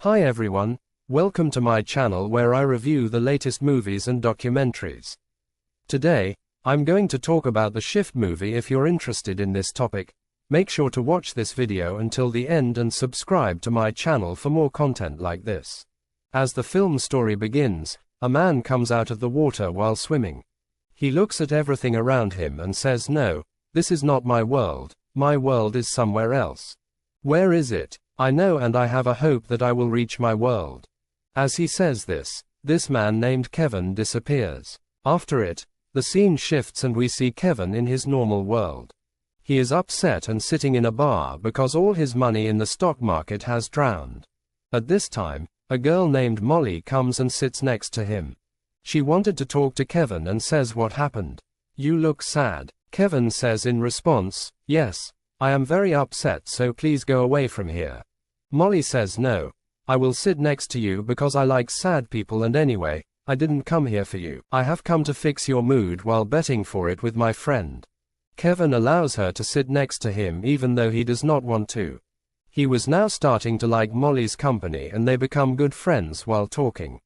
Hi everyone, welcome to my channel where I review the latest movies and documentaries. Today, I'm going to talk about the Shift movie. If you're interested in this topic, make sure to watch this video until the end and subscribe to my channel for more content like this. As the film story begins, a man comes out of the water while swimming. He looks at everything around him and says, "No, this is not my world is somewhere else. Where is it? I know, and I have a hope that I will reach my world." As he says this man named Kevin disappears. After it, the scene shifts and we see Kevin in his normal world. He is upset and sitting in a bar because all his money in the stock market has drowned. At this time, a girl named Molly comes and sits next to him. She wanted to talk to Kevin and says, "What happened? You look sad." Kevin says in response, "Yes, I am very upset, so please go away from here." Molly says, "No, I will sit next to you because I like sad people, and anyway, I didn't come here for you. I have come to fix your mood while betting for it with my friend." Kevin allows her to sit next to him even though he does not want to. He was now starting to like Molly's company and they become good friends while talking.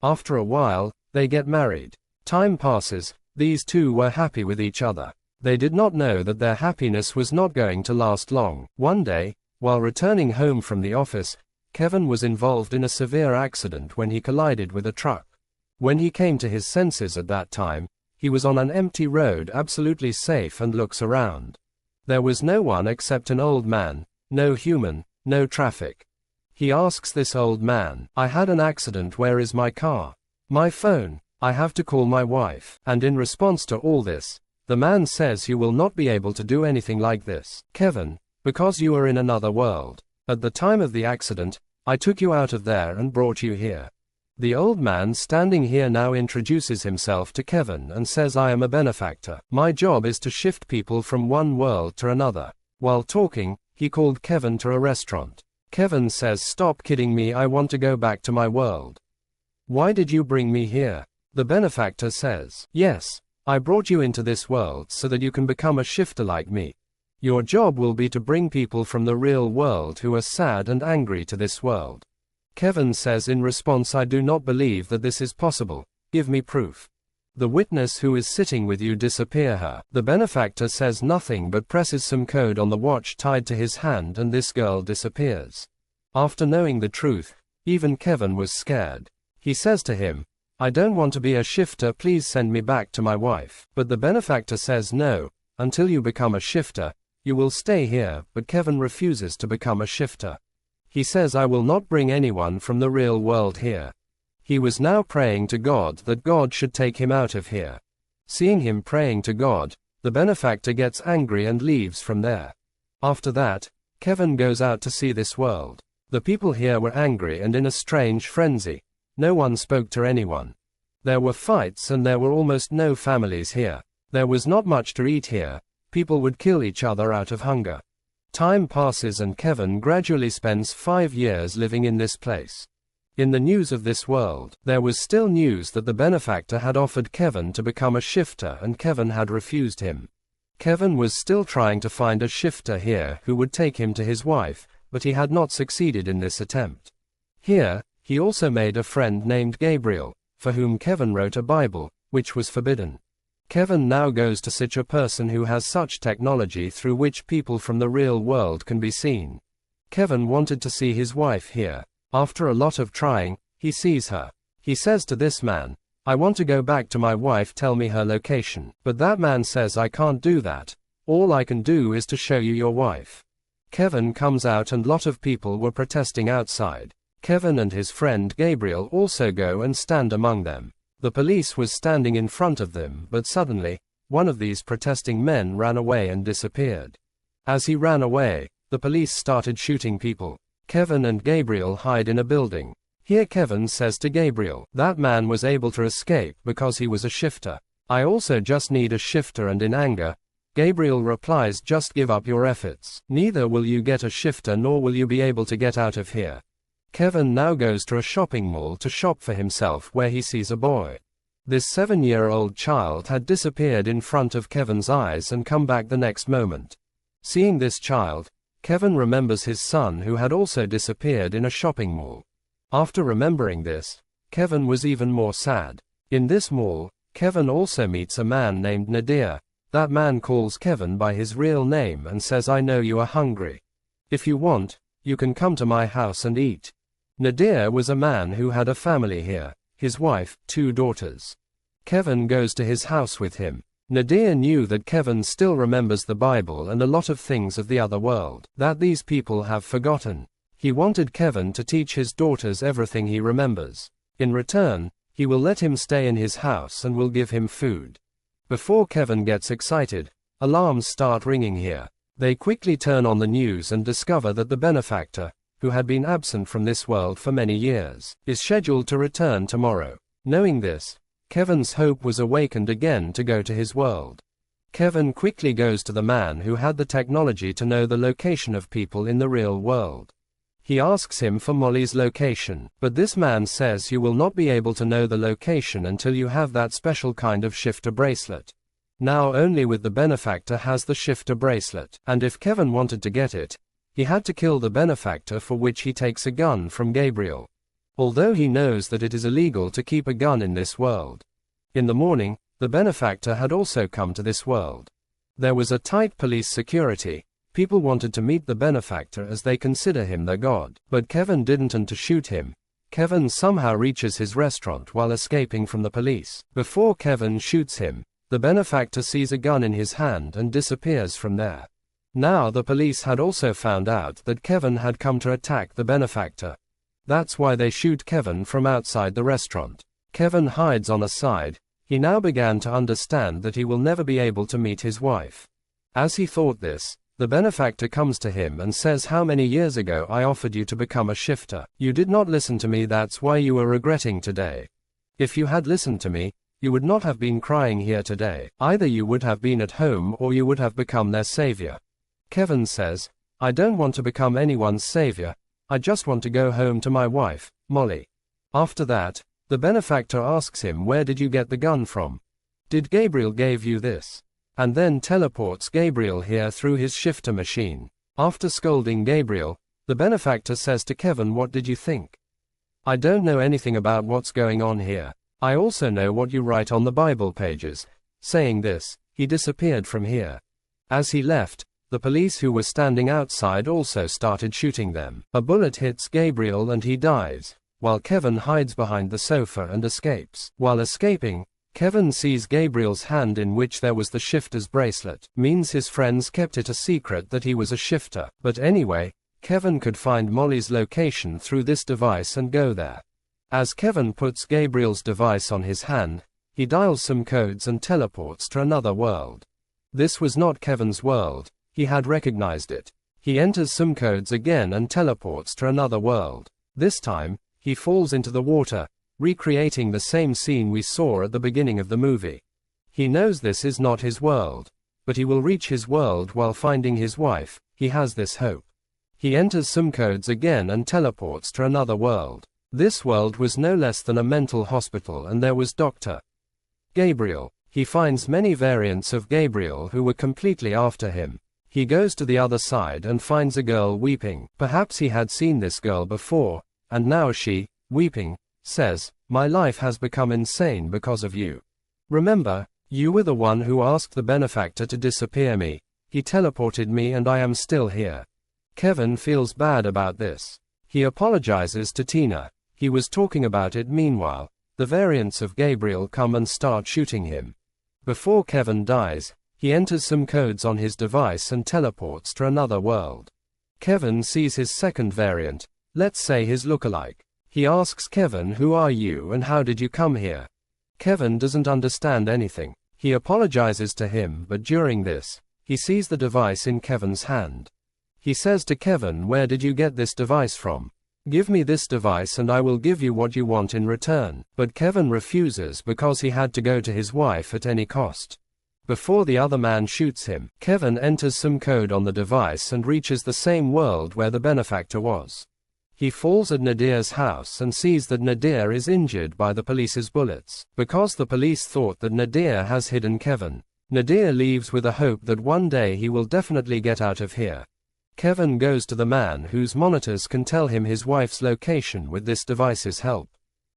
After a while, they get married. Time passes, these two were happy with each other. They did not know that their happiness was not going to last long. One day, while returning home from the office, Kevin was involved in a severe accident when he collided with a truck. When he came to his senses at that time, he was on an empty road, absolutely safe, and looks around. There was no one except an old man, no human, no traffic. He asks this old man, "I had an accident, where is my car? My phone, I have to call my wife." And in response to all this, the man says, "You will not be able to do anything like this, Kevin, because you are in another world. At the time of the accident, I took you out of there and brought you here." The old man standing here now introduces himself to Kevin and says, "I am a benefactor. My job is to shift people from one world to another." While talking, he called Kevin to a restaurant. Kevin says, "Stop kidding me, I want to go back to my world." "Why did you bring me here?" The benefactor says, "Yes, I brought you into this world so that you can become a shifter like me. Your job will be to bring people from the real world who are sad and angry to this world." Kevin says in response, "I do not believe that this is possible. Give me proof." "The witness who is sitting with you, disappear her." The benefactor says nothing but presses some code on the watch tied to his hand and this girl disappears. After knowing the truth, even Kevin was scared. He says to him, "I don't want to be a shifter, please send me back to my wife." But the benefactor says, "No, until you become a shifter, you will stay here." But Kevin refuses to become a shifter. He says, "I will not bring anyone from the real world here." He was now praying to God that God should take him out of here. Seeing him praying to God, the benefactor gets angry and leaves from there. After that, Kevin goes out to see this world. The people here were angry and in a strange frenzy. No one spoke to anyone. There were fights and there were almost no families here. There was not much to eat here. People would kill each other out of hunger. Time passes and Kevin gradually spends 5 years living in this place. In the news of this world, there was still news that the benefactor had offered Kevin to become a shifter and Kevin had refused him. Kevin was still trying to find a shifter here who would take him to his wife, but he had not succeeded in this attempt. Here, he also made a friend named Gabriel, for whom Kevin wrote a Bible, which was forbidden. Kevin now goes to such a person who has such technology through which people from the real world can be seen. Kevin wanted to see his wife here. After a lot of trying, he sees her. He says to this man, "I want to go back to my wife, tell me her location." But that man says, "I can't do that. All I can do is to show you your wife." Kevin comes out and lot of people were protesting outside. Kevin and his friend Gabriel also go and stand among them. The police was standing in front of them, but suddenly, one of these protesting men ran away and disappeared. As he ran away, the police started shooting people. Kevin and Gabriel hide in a building. Here Kevin says to Gabriel, "That man was able to escape because he was a shifter. I also just need a shifter," and in anger, Gabriel replies, "Just give up your efforts. Neither will you get a shifter nor will you be able to get out of here." Kevin now goes to a shopping mall to shop for himself where he sees a boy. This 7-year-old child had disappeared in front of Kevin's eyes and come back the next moment. Seeing this child, Kevin remembers his son who had also disappeared in a shopping mall. After remembering this, Kevin was even more sad. In this mall, Kevin also meets a man named Nadir. That man calls Kevin by his real name and says, "I know you are hungry. If you want, you can come to my house and eat." Nadir was a man who had a family here, his wife, 2 daughters. Kevin goes to his house with him. Nadir knew that Kevin still remembers the Bible and a lot of things of the other world that these people have forgotten. He wanted Kevin to teach his daughters everything he remembers. In return, he will let him stay in his house and will give him food. Before Kevin gets excited, alarms start ringing here. They quickly turn on the news and discover that the benefactor, who had been absent from this world for many years, is scheduled to return tomorrow. Knowing this, Kevin's hope was awakened again to go to his world. Kevin quickly goes to the man who had the technology to know the location of people in the real world. He asks him for Molly's location, but this man says you will not be able to know the location until you have that special kind of shifter bracelet. Now only with the benefactor has the shifter bracelet, and if Kevin wanted to get it, he had to kill the benefactor, for which he takes a gun from Gabriel. Although he knows that it is illegal to keep a gun in this world. In the morning, the benefactor had also come to this world. There was a tight police security. People wanted to meet the benefactor as they consider him their god, but Kevin didn't, and to shoot him. Kevin somehow reaches his restaurant while escaping from the police. Before Kevin shoots him, the benefactor sees a gun in his hand and disappears from there. Now the police had also found out that Kevin had come to attack the benefactor. That's why they shoot Kevin from outside the restaurant. Kevin hides on a side. He now began to understand that he will never be able to meet his wife. As he thought this, the benefactor comes to him and says, "How many years ago I offered you to become a shifter. You did not listen to me, that's why you are regretting today. If you had listened to me, you would not have been crying here today. Either you would have been at home or you would have become their savior." Kevin says, "I don't want to become anyone's savior. I just want to go home to my wife, Molly." After that, the benefactor asks him, "Where did you get the gun from? Did Gabriel gave you this?" And then teleports Gabriel here through his shifter machine. After scolding Gabriel, the benefactor says to Kevin, "What did you think? I don't know anything about what's going on here. I also know what you write on the Bible pages." Saying this, he disappeared from here. As he left, the police who were standing outside also started shooting them. A bullet hits Gabriel and he dies, while Kevin hides behind the sofa and escapes. While escaping, Kevin sees Gabriel's hand in which there was the shifter's bracelet. Means his friends kept it a secret that he was a shifter. But anyway, Kevin could find Molly's location through this device and go there. As Kevin puts Gabriel's device on his hand, he dials some codes and teleports to another world. This was not Kevin's world. He had recognized it. He enters some codes again and teleports to another world. This time, he falls into the water, recreating the same scene we saw at the beginning of the movie. He knows this is not his world, but he will reach his world while finding his wife. He has this hope. He enters some codes again and teleports to another world. This world was no less than a mental hospital, and there was Dr. Gabriel. He finds many variants of Gabriel who were completely after him. He goes to the other side and finds a girl weeping. Perhaps he had seen this girl before, and now she, weeping, says, "My life has become insane because of you. Remember, you were the one who asked the benefactor to disappear me. He teleported me and I am still here." Kevin feels bad about this. He apologizes to Tina. He was talking about it. Meanwhile, the variants of Gabriel come and start shooting him. Before Kevin dies, he enters some codes on his device and teleports to another world. Kevin sees his second variant, let's say his lookalike. He asks Kevin, "Who are you and how did you come here?" Kevin doesn't understand anything. He apologizes to him, but during this, he sees the device in Kevin's hand. He says to Kevin, "Where did you get this device from? Give me this device and I will give you what you want in return." But Kevin refuses because he had to go to his wife at any cost. Before the other man shoots him, Kevin enters some code on the device and reaches the same world where the benefactor was. He falls at Nadir's house and sees that Nadir is injured by the police's bullets. Because the police thought that Nadir has hidden Kevin, Nadir leaves with a hope that one day he will definitely get out of here. Kevin goes to the man whose monitors can tell him his wife's location with this device's help.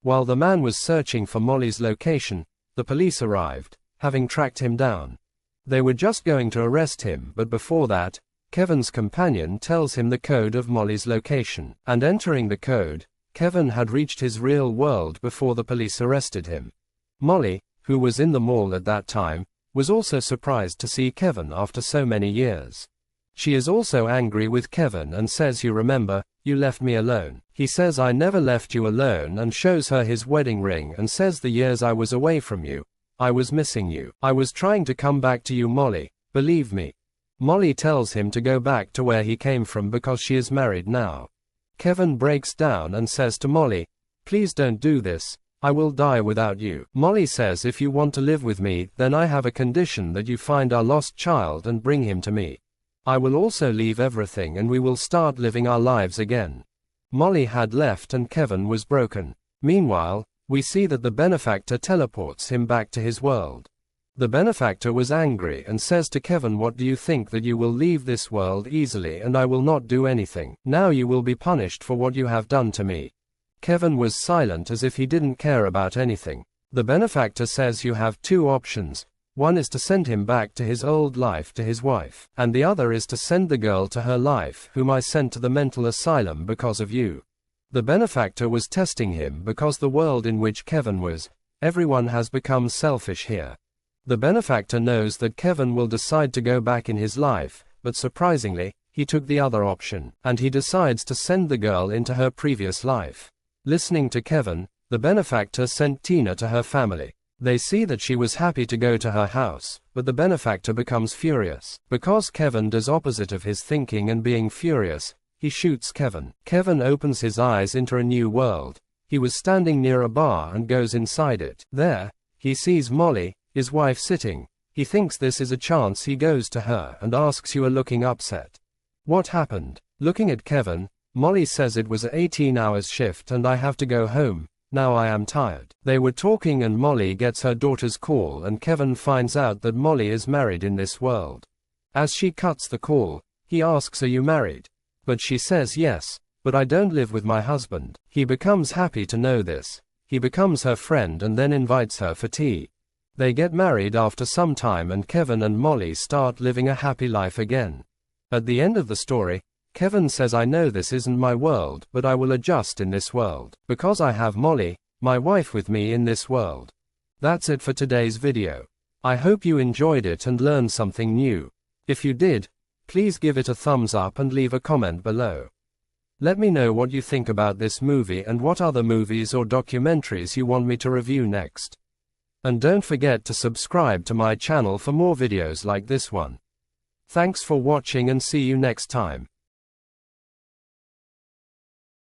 While the man was searching for Molly's location, the police arrived, having tracked him down. They were just going to arrest him, but before that, Kevin's companion tells him the code of Molly's location. And entering the code, Kevin had reached his real world before the police arrested him. Molly, who was in the mall at that time, was also surprised to see Kevin after so many years. She is also angry with Kevin and says, "You remember, you left me alone." He says, "I never left you alone," and shows her his wedding ring and says, "The years I was away from you, I was missing you. I was trying to come back to you, Molly, believe me." Molly tells him to go back to where he came from because she is married now. Kevin breaks down and says to Molly, "Please don't do this, I will die without you." Molly says, "If you want to live with me, then I have a condition that you find our lost child and bring him to me. I will also leave everything and we will start living our lives again." Molly had left and Kevin was broken. Meanwhile, we see that the benefactor teleports him back to his world. The benefactor was angry and says to Kevin, "What do you think, that you will leave this world easily and I will not do anything? Now you will be punished for what you have done to me." Kevin was silent as if he didn't care about anything. The benefactor says you have two options. One is to send him back to his old life to his wife, and the other is to send the girl to her life whom I sent to the mental asylum because of you. The benefactor was testing him because the world in which Kevin was, everyone has become selfish here. The benefactor knows that Kevin will decide to go back in his life, but surprisingly, he took the other option, and he decides to send the girl into her previous life. Listening to Kevin, the benefactor sent Tina to her family. They see that she was happy to go to her house, but the benefactor becomes furious. Because Kevin does opposite of his thinking and being furious, he shoots Kevin. Kevin opens his eyes into a new world. He was standing near a bar and goes inside it. There, he sees Molly, his wife, sitting. He thinks this is a chance. He goes to her and asks, "You are looking upset. What happened?" Looking at Kevin, Molly says, "It was an 18 hours shift and I have to go home. Now I am tired." They were talking and Molly gets her daughter's call and Kevin finds out that Molly is married in this world. As she cuts the call, he asks, "Are you married?" But she says, "Yes, but I don't live with my husband." He becomes happy to know this. He becomes her friend and then invites her for tea. They get married after some time and Kevin and Molly start living a happy life again. At the end of the story, Kevin says, "I know this isn't my world, but I will adjust in this world, because I have Molly, my wife, with me in this world." That's it for today's video. I hope you enjoyed it and learned something new. If you did, please give it a thumbs up and leave a comment below. Let me know what you think about this movie and what other movies or documentaries you want me to review next. And don't forget to subscribe to my channel for more videos like this one. Thanks for watching and see you next time.